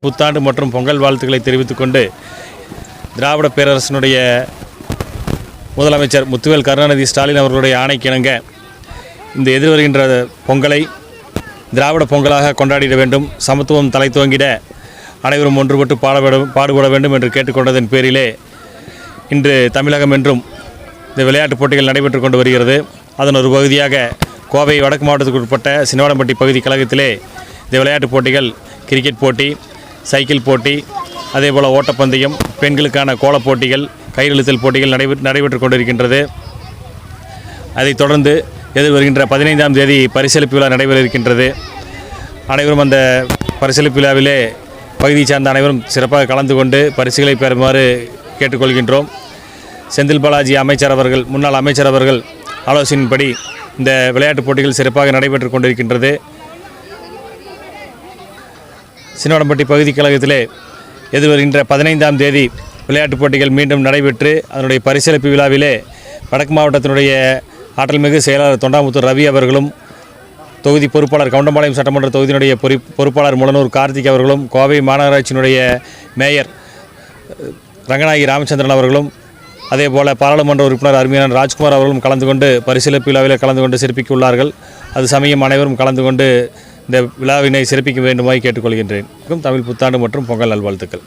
புத்தாண்டு மற்றும் பொங்கல் வாழ்த்துக்களை தெரிவித்துக் கொண்டு திராவிட பேரரசினுடைய முதலமைச்சர் முத்துவேல் கருணாநிதி ஸ்டாலின் அவர்களுடைய ஆணைக்கிணங்க இந்த எதிர்வருகின்ற பொங்கலை திராவிட பொங்கலாக கொண்டாடிட வேண்டும், சமத்துவம் தலை துவங்கிட அனைவரும் ஒன்றுபட்டு பாடுபட வேண்டும் என்று கேட்டுக்கொண்டதன் பேரிலே இன்று தமிழகம் என்றும் இந்த விளையாட்டுப் போட்டிகள் நடைபெற்று கொண்டு வருகிறது. அதன் ஒரு பகுதியாக கோவை வடக்கு மாவட்டத்துக்கு உட்பட்ட சின்னவாடம்பட்டி பகுதி கழகத்திலே இந்த விளையாட்டுப் போட்டிகள் கிரிக்கெட் போட்டி, சைக்கிள் போட்டி, அதேபோல் ஓட்டப்பந்தயம், பெண்களுக்கான கோலப் போட்டிகள், கயிறிழுத்தல் போட்டிகள் நடைபெற்று கொண்டிருக்கின்றது. அதைத் தொடர்ந்து எதிர்வருகின்ற 15ஆம் தேதி பரிசளிப்பு விழா நடைபெற இருக்கின்றது. அனைவரும் அந்த பரிசளிப்பு விழாவிலே பகுதியை சார்ந்த அனைவரும் சிறப்பாக கலந்து கொண்டு பரிசுகளை பெறுமாறு கேட்டுக்கொள்கின்றோம். செந்தில் பாலாஜி முன்னாள் அமைச்சர் அவர்கள் ஆலோசனையின்படி இந்த விளையாட்டுப் போட்டிகள் சிறப்பாக நடைபெற்று கொண்டிருக்கின்றது. சின்னவாடம்பட்டி பகுதி கழகத்திலே எதிர்வருகின்ற 15ஆம் தேதி விளையாட்டுப் போட்டிகள் மீண்டும் நடைபெற்று அதனுடைய பரிசளிப்பு விழாவிலே வடக்கு மாவட்டத்தினுடைய ஆற்றல்மிகு செயலாளர் தொண்டாமுத்தூர் ரவி அவர்களும், தொகுதி பொறுப்பாளர் கவுண்டம்பாளையம் சட்டமன்ற தொகுதியினுடைய பொறுப்பாளர் முளனூர் கார்த்திக் அவர்களும், கோவை மாநகராட்சியினுடைய மேயர் ரங்கநாயகி ராமச்சந்திரன் அவர்களும், அதேபோல் பாராளுமன்ற உறுப்பினர் அருமையான ராஜ்குமார் அவர்களும் கலந்து கொண்டு பரிசளிப்பு விழாவில் கலந்து கொண்டு சிறப்பிக்க உள்ளார்கள். அது சமயம் அனைவரும் கலந்து கொண்டு இந்த விழாவினை சிறப்பிக்க வேண்டுமாய் கேட்டுக்கொள்கின்றேன். தமிழ் புத்தாண்டு மற்றும் பொங்கல் நல்வாழ்த்துக்கள்.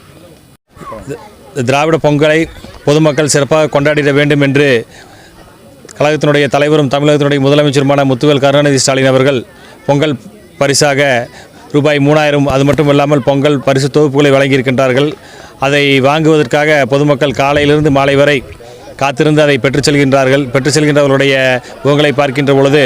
திராவிட பொங்கலை பொதுமக்கள் சிறப்பாக கொண்டாடிட வேண்டும் என்று கழகத்தினுடைய தலைவரும் தமிழகத்தினுடைய முதலமைச்சருமான முத்துவேல் கருணாநிதி ஸ்டாலின் அவர்கள் பொங்கல் பரிசாக ரூபாய் 3000, அது மட்டும் இல்லாமல் பொங்கல் பரிசு தொகுப்புகளை வழங்கியிருக்கின்றார்கள். அதை வாங்குவதற்காக பொதுமக்கள் காலையிலிருந்து மாலை வரை காத்திருந்து அதை பெற்றுச் செல்கின்றவர்களுடைய முகங்களை பார்க்கின்ற பொழுது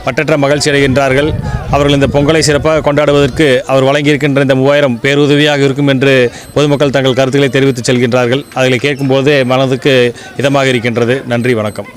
மற்றற்ற மகிழ்ச்சி அடைகின்றார்கள். அவர்கள் இந்த பொங்கலை சிறப்பாக கொண்டாடுவதற்கு அவர் வழங்கியிருக்கின்ற இந்த 3000 பேருதவியாக இருக்கும் என்று பொதுமக்கள் தங்கள் கருத்துக்களை தெரிவித்து செல்கின்றார்கள். அதில் கேட்கும்போது மனதுக்கு இதமாக இருக்கின்றது. நன்றி, வணக்கம்.